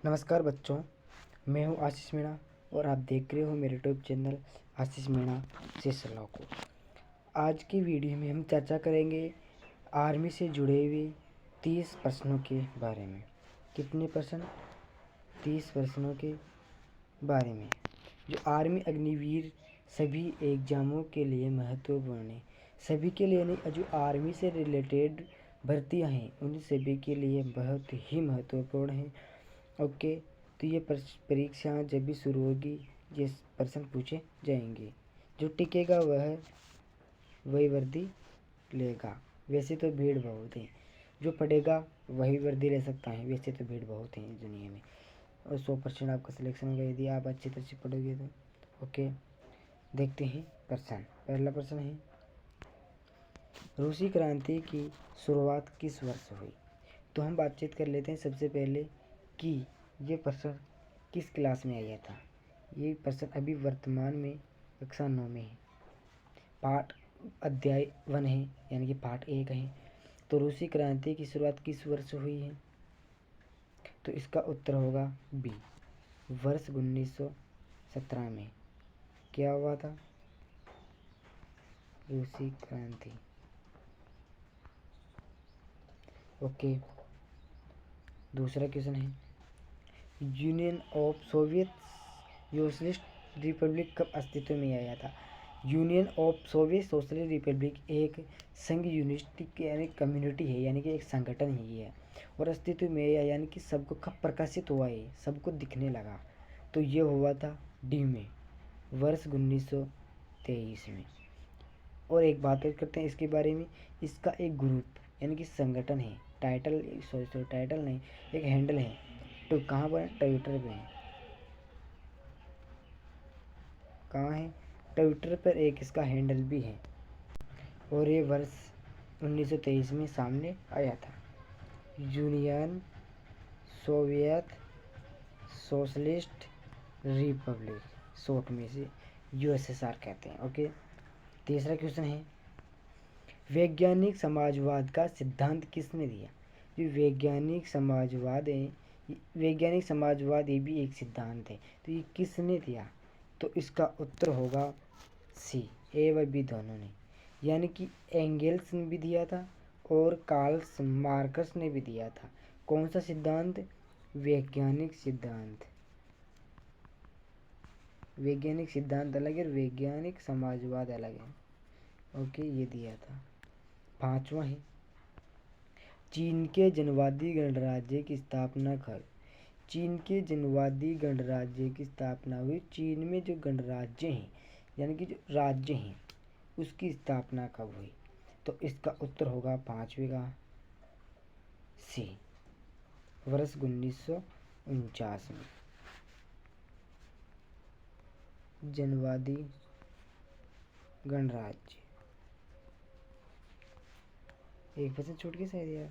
नमस्कार बच्चों, मैं हूं आशीष मीणा और आप देख रहे हो मेरे यूट्यूब चैनल आशीष मीणा से सलाह को। आज की वीडियो में हम चर्चा करेंगे आर्मी से जुड़े हुए 30 प्रश्नों के बारे में। कितने प्रश्न? 30 प्रश्नों के बारे में जो आर्मी अग्निवीर सभी एग्जामों के लिए महत्वपूर्ण है। सभी के लिए नहीं, जो आर्मी से रिलेटेड भर्तियां हैं उन सभी के लिए बहुत ही महत्वपूर्ण है। ओके, तो ये परीक्षा जब भी शुरू होगी ये प्रश्न पूछे जाएंगे। जो टिकेगा वही वर्दी लेगा। वैसे तो भीड़ बहुत है, जो पढ़ेगा वही वर्दी ले सकता है। वैसे तो भीड़ बहुत है इस दुनिया में और 100% आपका सिलेक्शन होगा यदि आप अच्छी तरह से पढ़ोगे तो। ओके, देखते हैं प्रश्न। पहला प्रश्न है, रूसी क्रांति की शुरुआत किस वर्ष हुई? तो हम बातचीत कर लेते हैं सबसे पहले कि ये प्रश्न किस क्लास में आया था। ये प्रश्न अभी वर्तमान में कक्षा 9 में है, पाठ अध्याय 1 है, यानी कि पाठ 1 है। तो रूसी क्रांति की शुरुआत किस वर्ष हुई है? तो इसका उत्तर होगा बी, वर्ष 1917 में। क्या हुआ था? रूसी क्रांति। ओके, दूसरा क्वेश्चन है, union of Soviet socialist Republic कब अस्तित्व में आया था? Union of Soviet socialist Republic एक संघ यूनिस्टिक यानी कम्युनिटी है, यानी कि एक संगठन ही है और अस्तित्व में आया यानी कि सबको कब प्रकाशित हुआ है, सबको दिखने लगा। तो ये हुआ था डी में, वर्ष 1923 में। और एक बात और करते हैं इसके बारे में, इसका एक ग्रुप यानी कि संगठन है, टाइटल टाइटल नहीं, एक हैंडल है। तो कहाँ पर है? ट्विटर पे है। कहाँ है? ट्विटर पर एक इसका हैंडल भी है और ये वर्ष 1923 में सामने आया था। Union Soviet socialist Republic, short में से यूएसएसआर कहते हैं। ओके, तीसरा क्वेश्चन है, वैज्ञानिक समाजवाद का सिद्धांत किसने दिया? जो वैज्ञानिक समाजवाद है, वैज्ञानिक समाजवाद ये भी एक सिद्धांत है, तो ये किसने दिया? तो इसका उत्तर होगा सी, ए व बी दोनों ने, यानी कि एंगेल्स ने भी दिया था और कार्ल मार्क्स ने भी दिया था। कौन सा सिद्धांत? वैज्ञानिक सिद्धांत। वैज्ञानिक सिद्धांत अलग है, वैज्ञानिक समाजवाद अलग है। ओके, ये दिया था। पांचवा है, चीन के जनवादी गणराज्य की स्थापना कब? चीन के जनवादी गणराज्य की स्थापना हुई, चीन में जो गणराज्य हैं यानी कि जो राज्य हैं उसकी स्थापना कब हुई? तो इसका उत्तर होगा पांचवे का सी, वर्ष 1949 में। जनवादी गणराज्य। एक प्रश्न छूट गया शायद यार।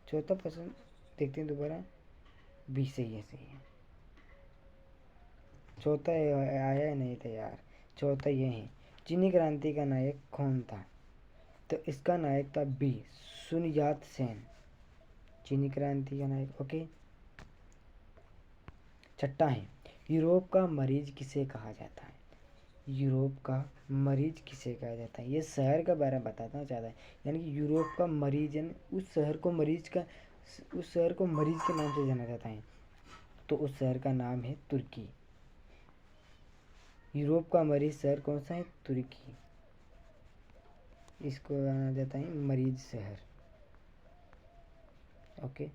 चौथा प्रश्न देखते हैं दोबारा। बी सही है, सही है। चौथा आया नहीं था यार। चौथा ये है, चीनी क्रांति का नायक कौन था? तो इसका नायक था बी, सुन यात सेन, चीनी क्रांति का नायक। ओके, छठा है, यूरोप का मरीज किसे कहा जाता है? यूरोप का मरीज किसे कहा जाता है? ये शहर का बारे में बताना चाहता है, यानी कि यूरोप का मरीज यानी उस शहर को मरीज के नाम से जाना जाता है। तो उस शहर का नाम है तुर्की। यूरोप का मरीज शहर कौन सा है? तुर्की। इसको जाना जाता है मरीज शहर। ओके,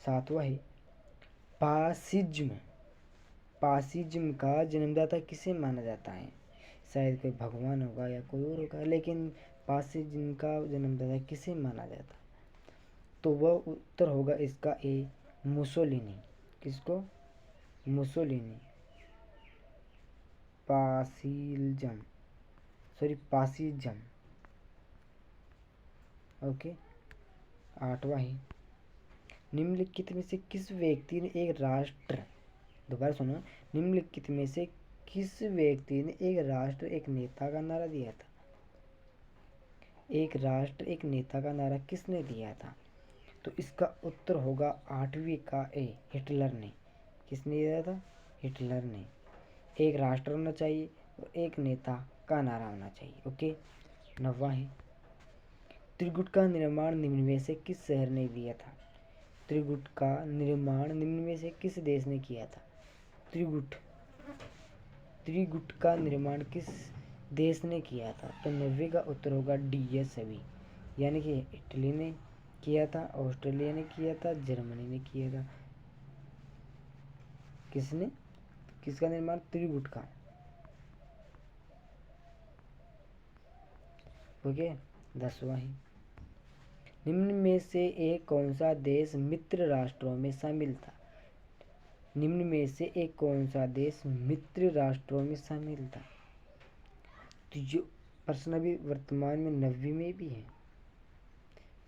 सातवां है, फासिज्म। फासिज्म का जन्मदाता किसे माना जाता है? शायद कोई भगवान होगा या कोई और होगा, लेकिन फासिज्म का जन्मदाता किसे माना जाता है? तो वह उत्तर होगा इसका ए, मुसोलिनी। किसको? मुसोलिनी। फासिज्म। ओके, आठवां है, निम्नलिखित में से किस व्यक्ति ने एक राष्ट्र, दोबारा सुनो, निम्नलिखित में से किस व्यक्ति ने एक राष्ट्र एक नेता का नारा दिया था? एक राष्ट्र एक नेता का नारा किसने दिया था? तो इसका उत्तर होगा 8वीं का ए, हिटलर ने। किसने दिया था? हिटलर ने। एक राष्ट्र होना चाहिए और एक नेता का नारा होना चाहिए। ओके। 9वां है, त्रिगुट का निर्माण निम्न में से किस शहर ने किया था? त्रिगुट का निर्माण निम्न में से किस देश ने किया था? त्रिगुट त्रिगुट का निर्माण किस देश ने किया था? तो 90 का उत्तर होगा डी, ये सभी, यानी कि इटली ने किया था, ऑस्ट्रेलिया ने किया था, जर्मनी ने किया था। किसने? किसका निर्माण? त्रिगुट का। ओके। 10वां है, निम्न में से एक कौन सा देश मित्र राष्ट्रों में शामिल था? निम्न में से एक कौन सा देश मित्र राष्ट्रों में शामिल था? तो जो प्रश्न अभी वर्तमान में 9वीं में भी है,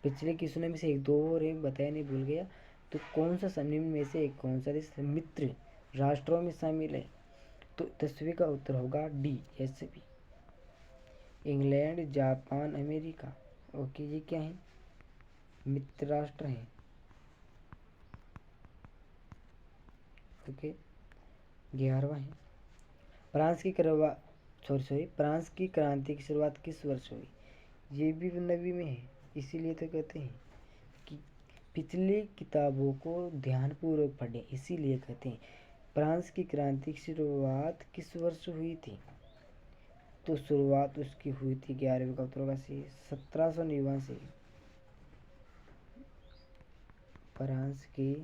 पिछले क्वेश्चन में से एक दो और एक बताया नहीं, भूल गया। तो कौन सा निम्न में से एक कौन सा देश मित्र राष्ट्रों में शामिल है? तो 10वीं का उत्तर होगा डी, ऐसे भी, इंग्लैंड, जापान, अमेरिका। ओके, ये क्या है? मित्र राष्ट्र हैं। ओके। 11वां है, फ्रांस की क्रांति की शुरुआत किस वर्ष हुई? ये भी 9वीं में है, इसीलिए तो कहते हैं कि पिछली किताबों को ध्यानपूर्वक पढ़ें, इसीलिए कहते हैं फ्रांस की क्रांति की शुरुआत किस वर्ष हुई थी? तो शुरुआत उसकी हुई थी 11वीं का उत्तर होगा सी, 1789 से। फ्रांस की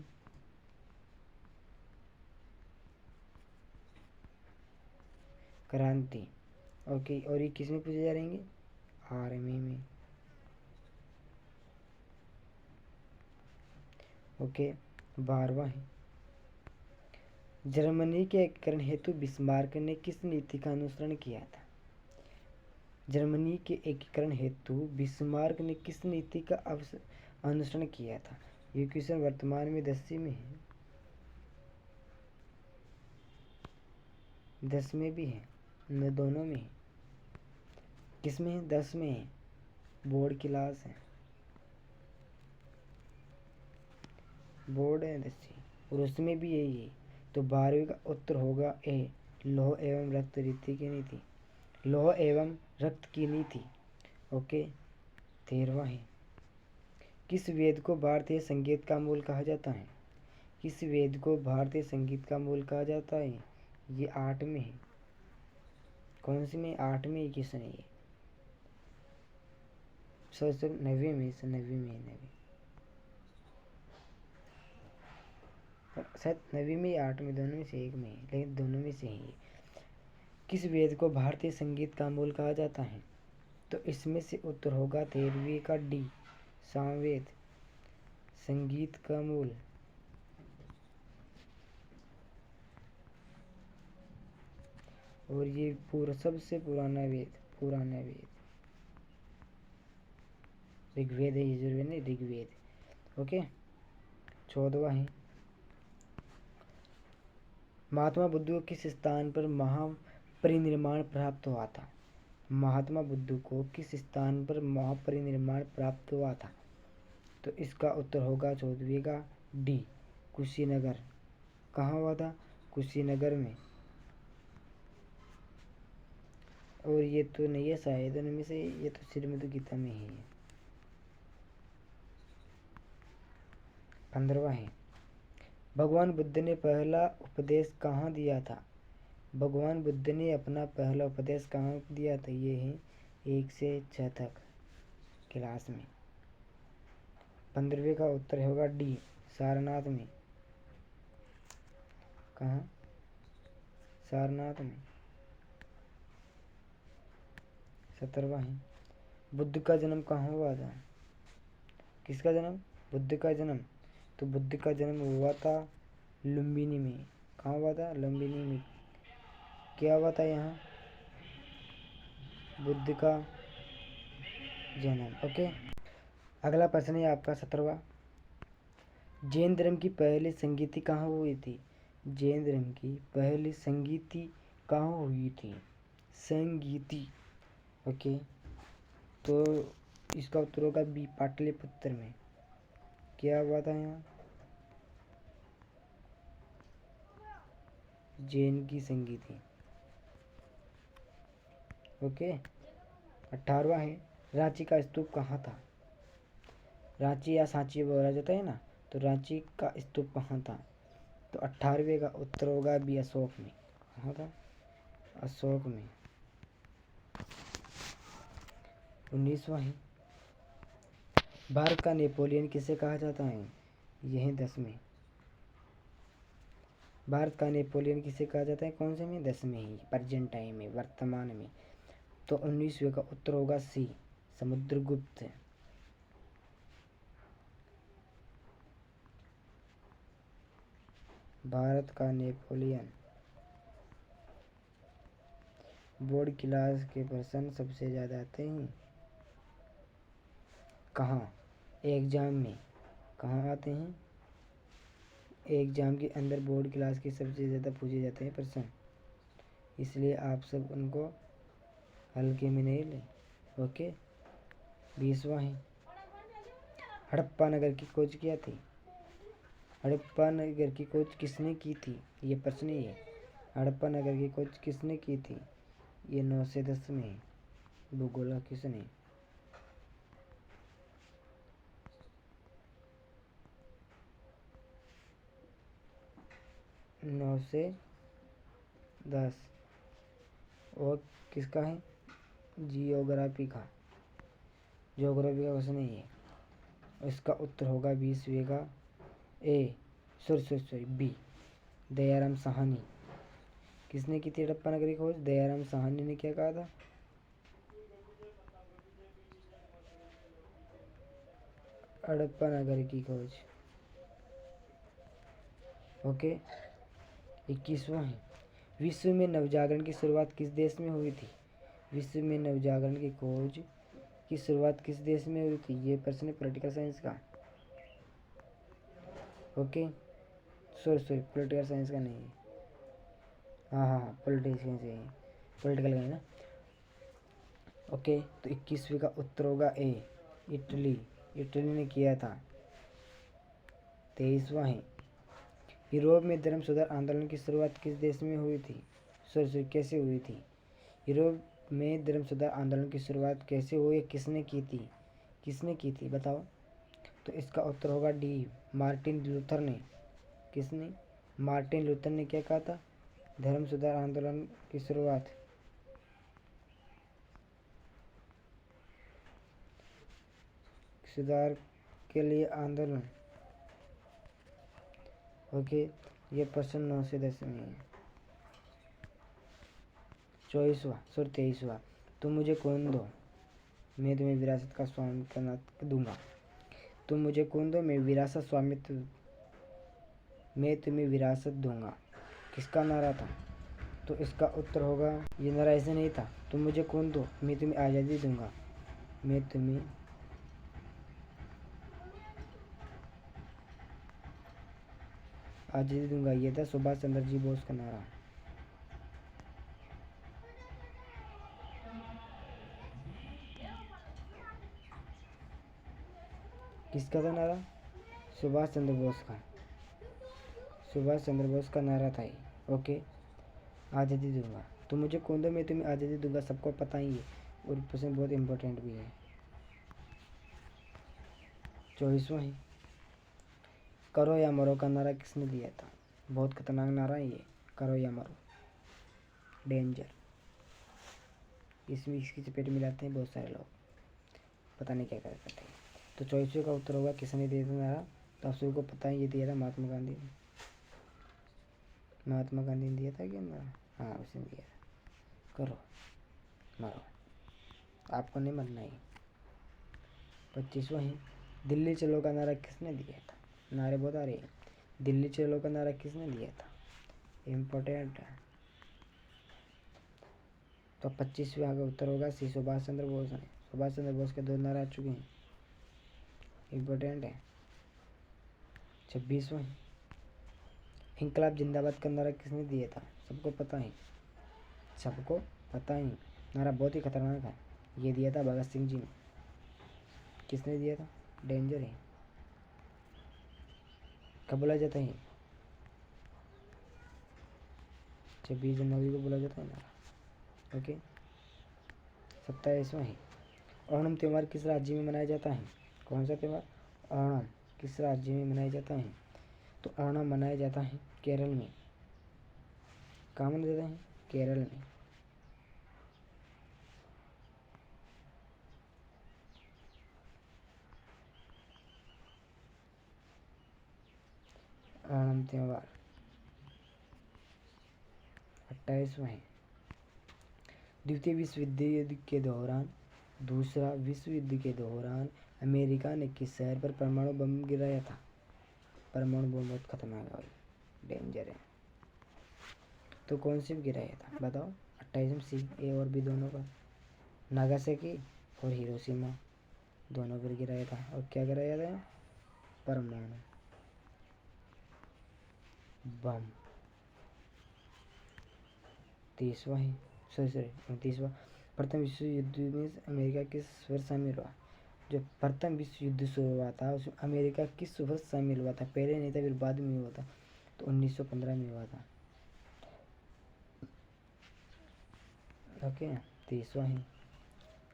क्रांति। ओके, और ये किस में पूछे जा रहेंगे? आर्मी में। ओके। 12वां है, जर्मनी के एकीकरण हेतु बिस्मार्क ने किस नीति का अनुसरण किया था? जर्मनी के एकीकरण हेतु बिस्मार्क ने किस नीति का अनुसरण किया था? ये क्वेश्चन वर्तमान में 10वीं में है, 10 में भी है, न दोनों में है। किस में है? 10 में है, बोर्ड क्लास है, बोर्ड है 10वीं, और उसमें भी यही है। तो 12वीं का उत्तर होगा ए, लौह एवं रक्त रीति की नीति, लौह एवं रक्त की नीति। ओके। 13वां है, किस वेद को भारतीय संगीत का मूल कहा जाता है? किस वेद को भारतीय संगीत का मूल कहा जाता है? ये 8 में है। कौन सी में? 8 में ही क्वेश्चन है ये, सर 9वीं में, 9वीं में, 9वीं, शायद 9वीं में या 8 में, दोनों में से एक में है, लेकिन दोनों में से ही है। किस वेद को भारतीय संगीत का मूल कहा जाता है? तो इसमें से उत्तर होगा 13वीं का डी, सामवेद, संगीत का मूल। और ये पूरा सबसे पुराना वेद ऋग्वेद है, यजुर्वेद नहीं, ऋग्वेद। ओके। 14वां है, महात्मा बुद्ध को किस स्थान पर महापरिनिर्वाण प्राप्त हुआ था? महात्मा बुद्ध को किस स्थान पर महापरिनिर्वाण प्राप्त हुआ था? तो इसका उत्तर होगा 14वीं का डी, कुशीनगर। कहाँ हुआ था? कुशीनगर में। और ये तो नहीं है शायद उनमें से, ये तो श्रीमद् गीता में ही है। 15वां है, भगवान बुद्ध ने पहला उपदेश कहाँ दिया था? भगवान बुद्ध ने अपना पहला उपदेश कहाँ दिया था? ये है 1 से 6 तक क्लास में। 15वें का उत्तर होगा डी, सारनाथ में। कहाँ? सारनाथ में। 17वां है, बुद्ध का जन्म कहाँ हुआ था? किसका जन्म? बुद्ध का जन्म। तो बुद्ध का जन्म हुआ था लुम्बिनी में। कहाँ हुआ था? लुम्बिनी में। क्या हुआ था यहाँ? बुद्ध का जन्म। ओके। अगला प्रश्न है आपका 17वां, जैन धर्म की पहली संगीति कहाँ हुई थी? जैन धर्म की पहली संगीति कहाँ हुई थी? संगीति। ओके। तो इसका उत्तर होगा बी, पाटलिपुत्र में। क्या हुआ था यहाँ? जैन की संगीति। ओके। 18वां है, रांची का स्तूप कहाँ था? रांची या सांची बोला जाता है ना, तो रांची का स्तूप कहाँ था? तो 18वें का उत्तर होगा बी, अशोक में। कहाँ था? अशोक में। 19वां है, भारत का नेपोलियन किसे कहा जाता है? यह 10 में। भारत का नेपोलियन किसे कहा जाता है? कौन से में? 10 में ही, प्रेजेंट टाइम में, वर्तमान में। तो 19वें का उत्तर होगा सी, समुद्रगुप्त। भारत का नेपोलियन। बोर्ड क्लास के प्रश्न सबसे ज़्यादा आते हैं कहाँ? एग्जाम में। कहाँ आते हैं? एग्जाम के अंदर बोर्ड क्लास के सबसे ज़्यादा पूछे जाते हैं प्रश्न, इसलिए आप सब उनको हल्के में नहीं लें। ओके। 20वां है, हड़प्पा नगर की खोज क्या थी? हड़प्पा नगर की खोज किसने की थी? ये प्रश्न ही है। हड़प्पा नगर की खोज किसने की थी? ये 9 से 10 में है। भूगोल किसने? 9 से 10। और किसका है? जियोग्राफी का। ज्योग्राफी का क्वेश्चन है ये। इसका उत्तर होगा 20वें का ए, सॉरी बी, दयाराम साहनी। किसने की थी हड़प्पा नगरी खोज? दयाराम साहनी ने क्या कहा था? हड़प्पा नगर की खोज। ओके। 21वां है, विश्व में नवजागरण की शुरुआत किस देश में हुई थी? विश्व में नवजागरण की खोज की शुरुआत किस देश में हुई थी? ये प्रश्न है पॉलिटिकल साइंस का। ओके। सॉरी पॉलिटिकल साइंस का नहीं है। हाँ, पॉलिटिकल साइंस है, पॉलिटिकल का है ना। ओके। तो 21वें का उत्तर होगा ए, इटली। इटली ने किया था। 23वां है, यूरोप में धर्म सुधार आंदोलन की शुरुआत किस देश में हुई थी? सॉरी कैसे हुई थी? यूरोप में धर्म सुधार आंदोलन की शुरुआत कैसे हुई? किसने की थी? किसने की थी बताओ? तो इसका उत्तर होगा डी, मार्टिन लूथर ने। किसने? मार्टिन लूथर ने क्या कहा था? धर्म सुधार आंदोलन की शुरुआत। सुधार के लिए आंदोलन। ओके। ये प्रश्न 9 से 10 में है। 23वां, तुम मुझे कौन दो, मैं तुम्हें विरासत का स्वामित्व दूंगा। तुम मुझे कौन दो, मैं विरासत स्वामित्व, मैं तुम्हें विरासत दूंगा। किसका नारा था? तो इसका उत्तर होगा, ये नारा ऐसे नहीं था, तुम मुझे कौन दो, मैं तुम्हें आज़ादी दूंगा। मैं तुम्हें आज़ादी दूंगा, ये था सुभाष चंद्र जी बोस का नारा। किसका था नारा? सुभाष चंद्र बोस का। सुभाष चंद्र बोस का नारा था ये। ओके। आज़ादी दूंगा, तुम मुझे कौन दो, मैं तुम्हें आज़ादी दूंगा, सबको पता ही है, और प्रश्न बहुत इम्पोर्टेंट भी है। 24वां है, करो या मरो का नारा किसने दिया था? बहुत खतरनाक नारा है ये, करो या मरो, डेंजर। इसमें इसकी चपेट में लाते हैं बहुत सारे लोग, पता नहीं क्या करते हैं। तो 24वें का उत्तर होगा किसने दिया था नारा? तो आप सबको पता है, ये दिया था महात्मा गांधी ने। महात्मा गांधी ने दिया था क्या नारा? हाँ, उसने दिया था, करो मरो, आपको नहीं मरना है। 25वां है, दिल्ली चलो का नारा किसने दिया था? नारे बहुत आ रहे हैं। दिल्ली चलो का नारा किसने दिया था? इम्पोर्टेंट है। तो 25वें का उत्तर होगा सी, सुभाष चंद्र बोस ने। सुभाष चंद्र बोस के 2 नारे आ चुके हैं, इम्पोर्टेंट है। 26वां, इनकलाब जिंदाबाद का नारा किसने दिया था? सबको पता है, सबको पता है, नारा बहुत ही खतरनाक है, ये दिया था भगत सिंह जी ने। किसने दिया था? डेंजर है। कब बोला जाता है? 26 जनवरी को बोला जाता है ना। ओके। 27वां है। ओणम त्यौहार किस राज्य में मनाया जाता है? कौन सा त्यौहार? ओणम किस राज्य में मनाया जाता है? तो ओणम मनाया जाता है केरल में। कहाँ मनाया जाता है? केरल में। ओणम त्यौहार 28वां है। द्वितीय विश्व युद्ध के दौरान दूसरा विश्व युद्ध के दौरान अमेरिका ने किस शहर पर परमाणु बम गिराया था? परमाणु बम बहुत खतरनाक है, डेंजर है। तो कौन से गिराया था बताओ? 28 सी, ए और बी दोनों पर। नागासाकी और हिरोशिमा दोनों पर गिराया था। और क्या गिराया था? परमाणु बम। 30वां है, सॉरी 29वां। प्रथम विश्व युद्ध में अमेरिका किस वर्ष शामिल हुआ? जो प्रथम विश्व युद्ध शुरू हुआ था उसमें अमेरिका किस वर्ष शामिल हुआ था? पहले नहीं था, फिर बाद में हुआ था। तो 1915 में हुआ था। ओके। 30वां है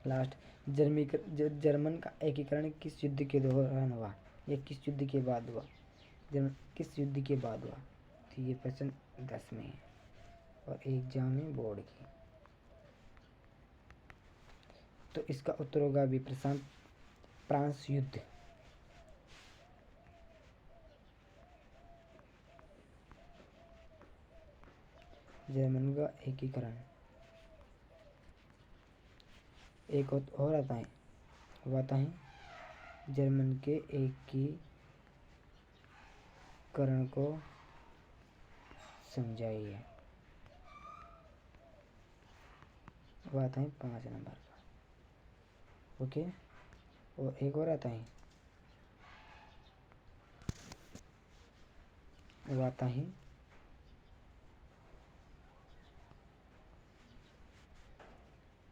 लास्ट। जर्मन का एकीकरण किस युद्ध के दौरान हुआ या किस युद्ध के बाद हुआ? जर्मन किस युद्ध के बाद हुआ? तो ये प्रश्न 10 में है और एग्जाम में बोर्ड की। तो इसका उत्तर होगा अभी प्रशांत फ्रांस युद्ध। जर्मन का एकीकरण। एक और आता है, वो आता है जर्मन के एकीकरण को समझाइए। वो आता है 5 नंबर का। ओके। और एक और आता है, वो आता है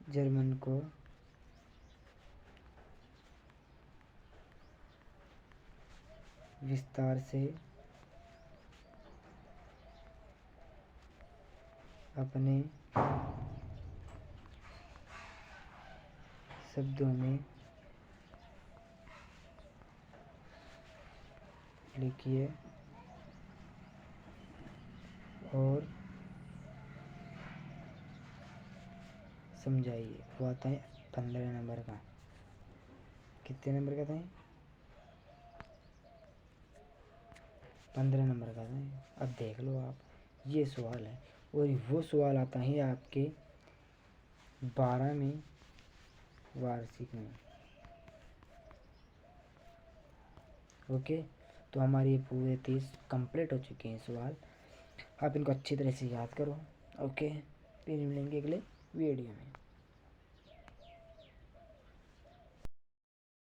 जर्मन को विस्तार से अपने शब्दों में लिखिए और समझाइए। वो आता है 15 नंबर का। कितने नंबर का था? 15 नंबर का था। अब देख लो आप, ये सवाल है और वो सवाल आता है आपके 12 में वार्षिक में। ओके। तो हमारे ये पूरे 30 कंप्लीट हो चुके हैं सवाल। आप इनको अच्छी तरह से याद करो। ओके। फिर मिलेंगे अगले वीडियो में।